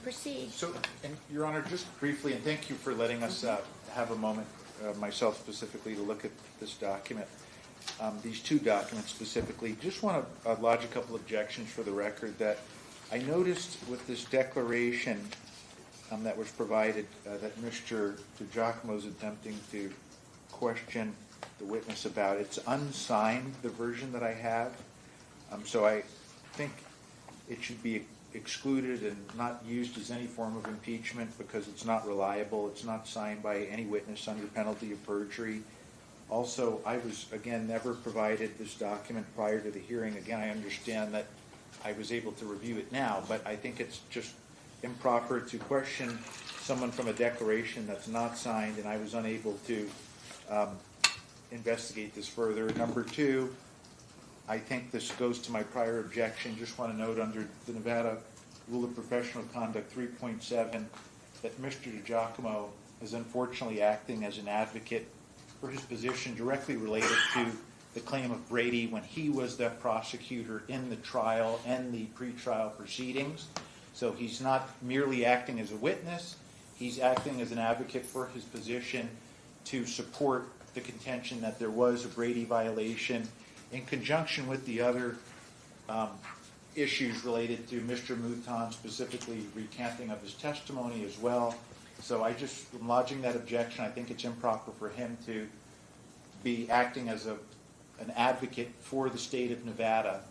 proceed. So, and Your Honor, just briefly, and thank you for letting us have a moment, myself specifically, to look at this document. These two documents specifically. Just want to lodge a couple objections for the record that I noticed with this declaration that was provided that Mr. DiGiacomo is attempting to question the witness about. It's unsigned, the version that I have. So I think it should be excluded and not used as any form of impeachment because it's not reliable. It's not signed by any witness under penalty of perjury. Also, I was, again, never provided this document prior to the hearing. Again, I understand that I was able to review it now, but I think it's just improper to question someone from a declaration that's not signed, and I was unable to investigate this further. Number two, I think this goes to my prior objection. Just want to note under the Nevada Rule of Professional Conduct 3.7 that Mr. DiGiacomo is unfortunately acting as an advocate for his position directly related to the claim of Brady when he was the prosecutor in the trial and the pretrial proceedings. So he's not merely acting as a witness, he's acting as an advocate for his position to support the contention that there was a Brady violation in conjunction with the other issues related to Mr. Mouton, specifically recanting of his testimony as well. So I just am lodging that objection. I think it's improper for him to be acting as an advocate for the state of Nevada.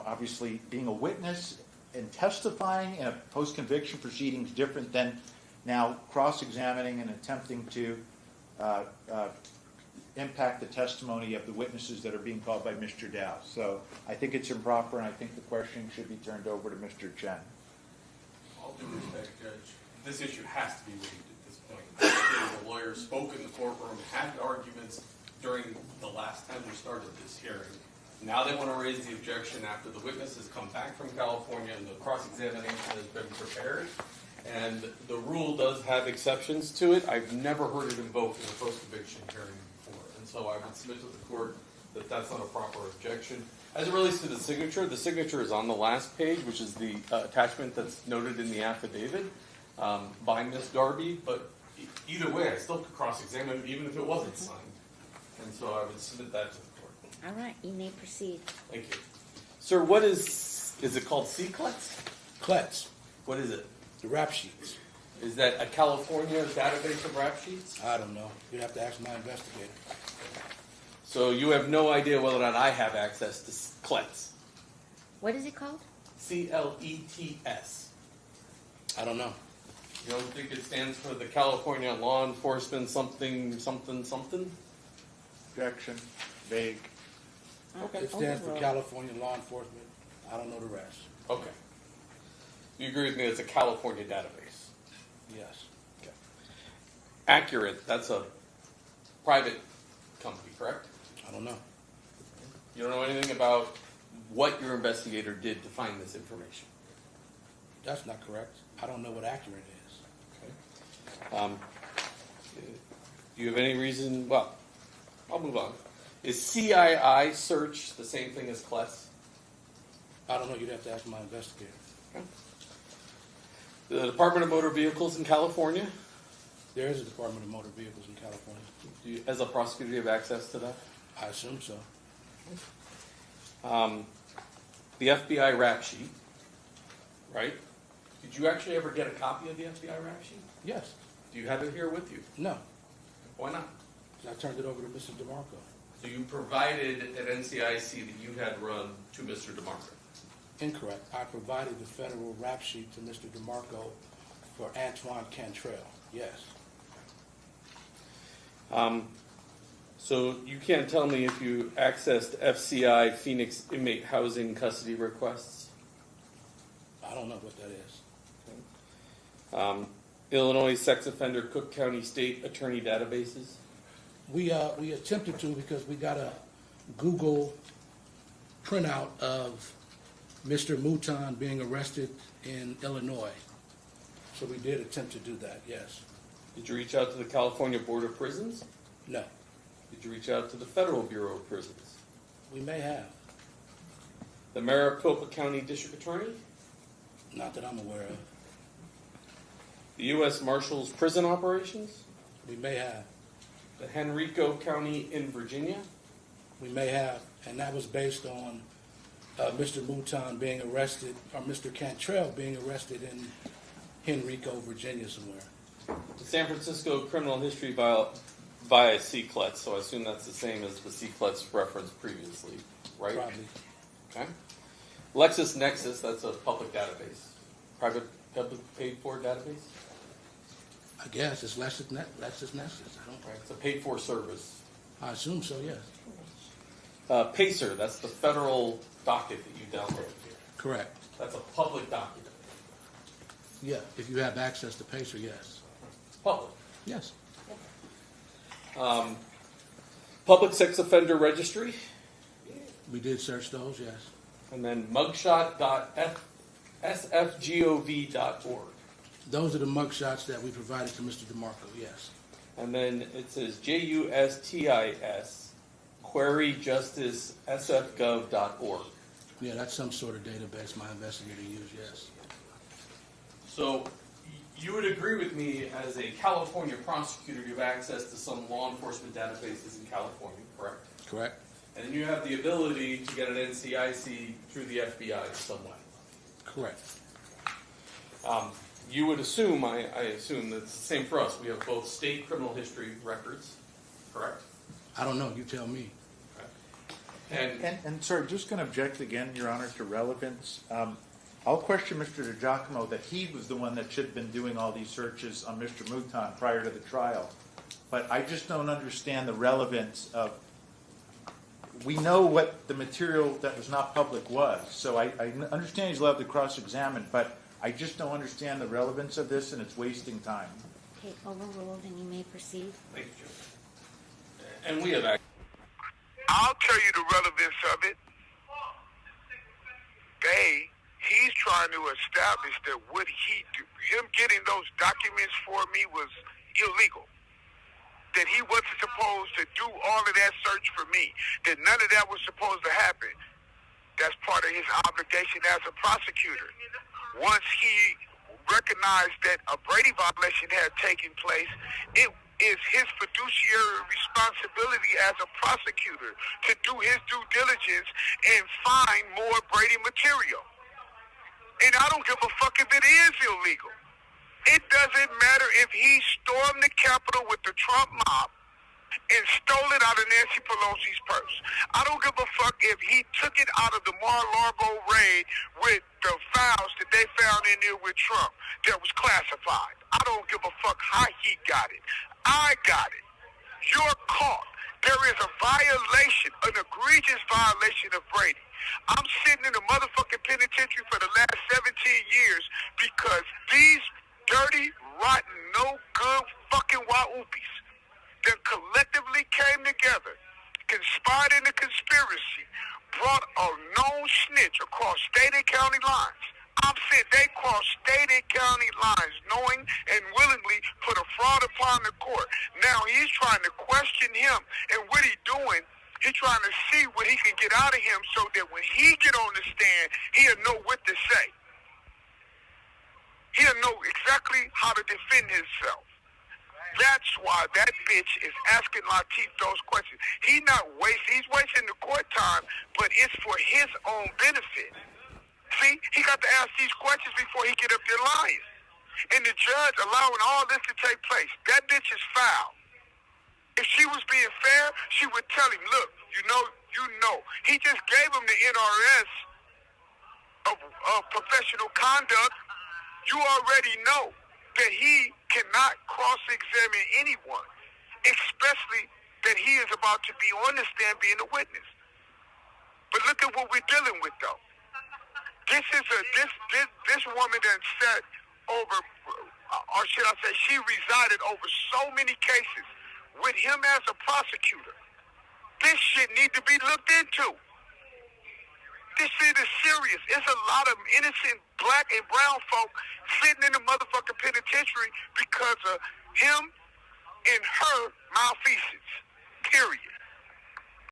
Obviously being a witness and testifying in a post-conviction proceeding is different than now cross-examining and attempting to impact the testimony of the witnesses that are being called by Mr. Dow. So I think it's improper, and I think the questioning should be turned over to Mr. Chen. All due respect, Judge, this issue has to be waived at this point. The lawyer spoke in the courtroom, had arguments during the last time we started this hearing. Now they want to raise the objection after the witness has come back from California and the cross-examination has been prepared. And the rule does have exceptions to it. I've never heard it invoked in a post-conviction hearing before. And so I would submit to the court that that's not a proper objection. As it relates to the signature is on the last page, which is the attachment that's noted in the affidavit by Ms. Darby. But either way, I still could cross-examine even if it wasn't signed. And so I would submit that to the court. All right, you may proceed. Thank you. Sir, what is it called C-CLETS? CLETS, What is it? the rap sheets. Is that a California database of rap sheets? I don't know. You'd have to ask my investigator. So you have no idea whether or not I have access to CLETS. What is it called? C-L-E-T-S. I don't know. You don't think it stands for the California Law Enforcement something, something, something? Objection. Vague. Okay. It stands for California Law Enforcement. I don't know the rest. Okay. You agree with me it's a California database? Yes. Okay. Accurate, that's a private company, correct? I don't know. You don't know anything about what your investigator did to find this information? That's not correct. I don't know what accurate is. Okay. Do you have any reason? Well, I'll move on. Is CII search the same thing as CLETS? I don't know. You'd have to ask my investigator. Okay. The Department of Motor Vehicles in California? There is a Department of Motor Vehicles in California. Do you, as a prosecutor, do you have access to that? I assume so. The FBI rap sheet, right? Did you actually ever get a copy of the FBI rap sheet? Yes. Do you have it here with you? No. Why not? I turned it over to Mr. DeMarco. So you provided at NCIC that you had run to Mr. DeMarco. Incorrect. I provided the federal rap sheet to Mr. DeMarco for Antoine Cantrell. Yes. So you can't tell me if you accessed FCI Phoenix inmate housing custody requests? I don't know what that is. Illinois sex offender Cook County State Attorney databases? We attempted to because we got a Google printout of Mr. Mouton being arrested in Illinois. So we did attempt to do that, yes. Did you reach out to the California Board of Prisons? No. Did you reach out to the Federal Bureau of Prisons? We may have. The Maricopa County District Attorney? Not that I'm aware of. The U.S. Marshals prison operations? We may have. The Henrico County in Virginia? We may have. And that was based on Mr. Mouton being arrested, or Mr. Cantrell being arrested in Henrico, Virginia somewhere. The San Francisco criminal history via C-CLETS, so I assume that's the same as the C-CLETS referenced previously, right? Probably. Okay. LexisNexis, that's a public database. Private, public paid-for database? I guess it's LexisNexis. I don't. Right, it's a paid-for service. I assume so. Yes. Pacer, that's the federal docket that you download. Correct. That's a public document. Yeah. If you have access to Pacer, yes. Public. Yes. Public sex offender registry, We did search those. Yes. and then mugshot.sfgov.org. Those are the mugshots that we provided to Mr. DeMarco. Yes. And then it says JUSTIS, queryjusticesfgov.org. Yeah, that's some sort of database my investigator used. Yes. So you would agree with me as a California prosecutor, you have access to some law enforcement databases in California, correct? Correct. And then you have the ability to get an NCIC through the FBI in some way. Correct. You would assume, I assume that it's the same for us. We have both state criminal history records, correct? I don't know. You tell me. And sorry, just going to object again, Your Honor, to relevance. I'll question Mr. DiGiacomo that he was the one that should have been doing all these searches on Mr. Mouton prior to the trial. But I just don't understand the relevance of, we know what the material that was not public was. So I understand he's allowed to cross-examine, but I just don't understand the relevance of this, and it's wasting time. Okay, overruled, and you may proceed. Thank you, Judge. And we have access. I'll tell you the relevance of it. He's trying to establish that what him getting those documents for me was illegal. That he wasn't supposed to do all of that search for me. That none of that was supposed to happen. That's part of his obligation as a prosecutor. Once he recognized that a Brady violation had taken place, it is his fiduciary responsibility as a prosecutor to do his due diligence and find more Brady material. And I don't give a fuck if it is illegal. It doesn't matter if he stormed the Capitol with the Trump mob and stole it out of Nancy Pelosi's purse. I don't give a fuck if he took it out of the Mar-a-Lago raid with the files that they found in there with Trump that was classified. I don't give a fuck how he got it. I got it. You're caught. There is a violation, an egregious violation of Brady. I'm sitting in the motherfucking penitentiary for the last 17 years because these dirty, rotten, no good fucking Wahoopies that collectively came together, conspired in a conspiracy, brought a known snitch across state and county lines. I'm saying they crossed state and county lines knowing and willingly put a fraud upon the court. Now he's trying to question him, and what he's doing, he's trying to see what he can get out of him so that when he get on the stand, he'll know what to say. He'll know exactly how to defend himself. That's why that bitch is asking Latif those questions. He's wasting the court time, but it's for his own benefit. See, he got to ask these questions before he get up there lying. And the judge allowing all this to take place. That bitch is foul. If she was being fair, she would tell him, look, you know. He just gave him the NRS of professional conduct. You already know that he cannot cross-examine anyone, especially that he is about to be on the stand being a witness. But look at what we're dealing with, though. This woman that sat over, or should I say, she resided over so many cases with him as a prosecutor. This shit need to be looked into. This shit is serious. It's a lot of innocent black and brown folk sitting in the motherfucking penitentiary because of him and her malfeasance. Period.